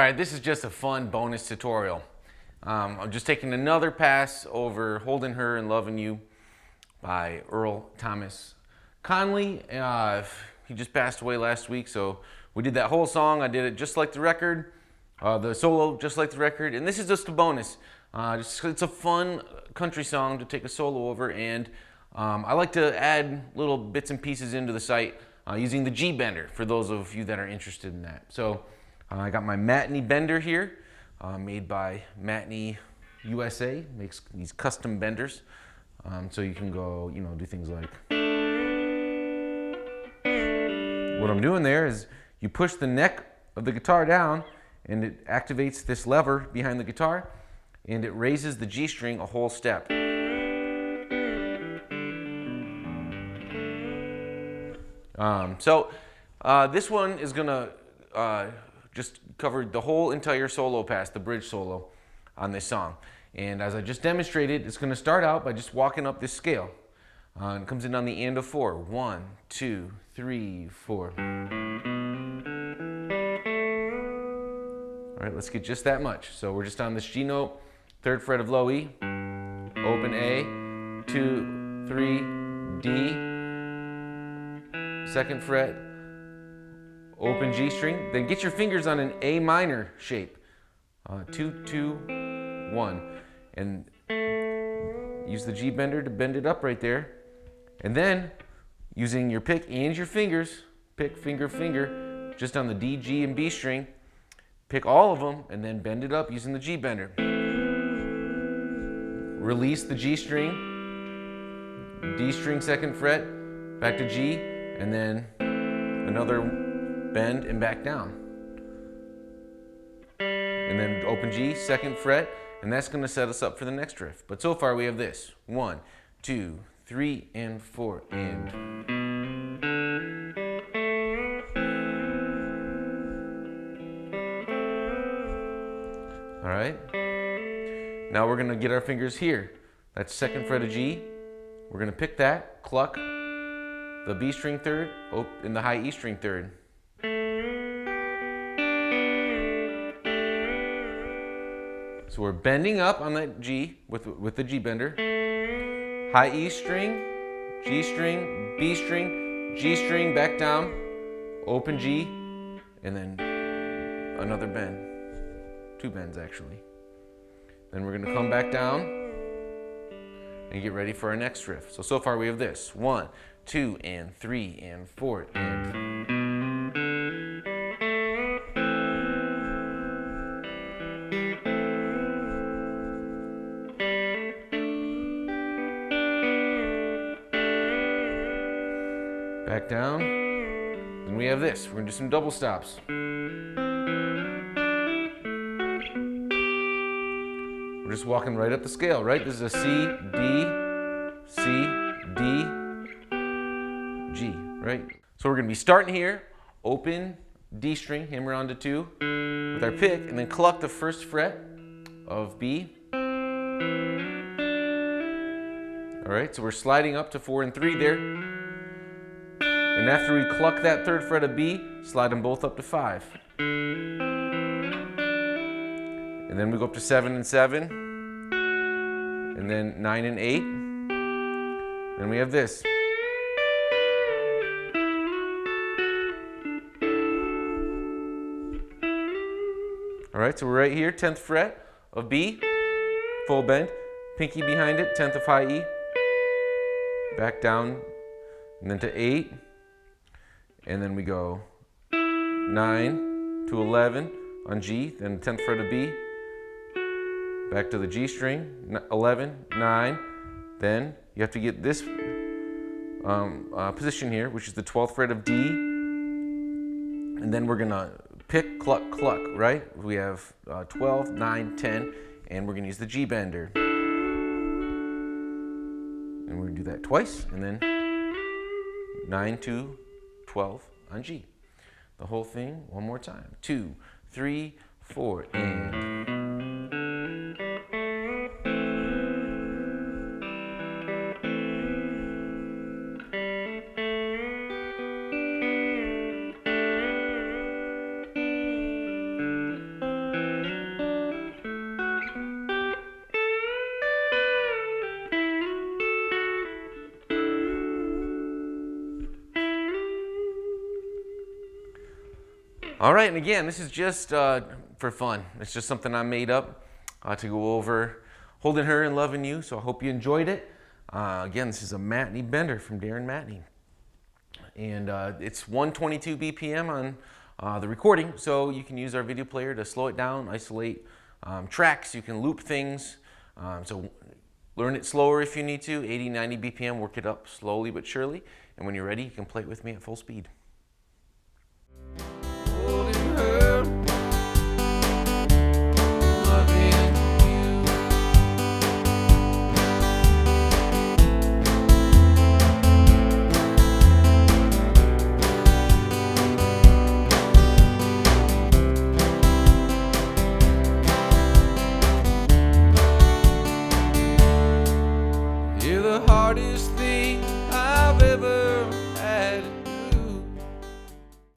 Alright, this is just a fun bonus tutorial. I'm just taking another pass over Holding Her and Loving You by Earl Thomas Conley. He just passed away last week, so we did that whole song. I did it just like the record, the solo just like the record, and this is just a bonus. It's a fun country song to take a solo over, and I like to add little bits and pieces into the site using the G bender for those of you that are interested in that. So I got my Matinee bender here, made by Matinee USA. Makes these custom benders, so you can go, do things like. What I'm doing there is you push the neck of the guitar down, and it activates this lever behind the guitar, and it raises the G string a whole step. This one is gonna just cover the whole entire solo pass, the bridge solo on this song. And as I just demonstrated, it's gonna start out by just walking up this scale. And it comes in on the and of 4. 1, 2, 3, 4. All right, let's get just that much. So we're just on this G note, 3rd fret of low E, open A, 2, 3, D, 2nd fret, open G string. Then get your fingers on an A minor shape, 2, 2, 1, and use the G bender to bend it up right there. And then using your pick and your fingers, pick, finger, finger, just on the D, G, and B string, pick all of them and then bend it up using the G bender. Release the G string, D string 2nd fret, back to G, and then another bend and back down. And then open G, 2nd fret, and that's going to set us up for the next riff. But so far we have this. 1, 2, 3, and 4, and. All right. Now we're going to get our fingers here. That's 2nd fret of G. We're going to pick that, cluck the B string 3rd, and the high E string 3rd. So we're bending up on that G with the G bender. High E string, G string, B string, G string, back down, open G, and then another bend. 2 bends actually. Then we're going to come back down and get ready for our next riff. So far we have this. 1, 2, and 3, and 4, and. Back down. Then we have this. We're going to do some double stops. We're just walking right up the scale, right? This is a C, D, C, D, G, right? So we're going to be starting here, open D string, hammer on to 2 with our pick, and then cluck the 1st fret of B. All right, so we're sliding up to 4 and 3 there. And after we cluck that 3rd fret of B, slide them both up to 5. And then we go up to 7 and 7. And then 9 and 8. Then we have this. All right, so we're right here, 10th fret of B, full bend, pinky behind it, 10th of high E, back down, and then to 8. And then we go 9 to 11 on G, then 10th fret of B, back to the G string, 11, 9. Then you have to get this position here, which is the 12th fret of D. And then we're going to pick, cluck, cluck, right? We have 12, 9, 10, and we're going to use the G bender. And we're going to do that twice, and then 9 to 12 on G. The whole thing one more time. 2, 3, 4, and. All right, and again, this is just for fun. It's just something I made up to go over Holding Her and Loving You, so I hope you enjoyed it. Again, this is a Matney bender from Darren Matney. And it's 122 BPM on the recording, so you can use our video player to slow it down, isolate tracks, you can loop things. So learn it slower if you need to, 80, 90 BPM, work it up slowly but surely. And when you're ready, you can play it with me at full speed.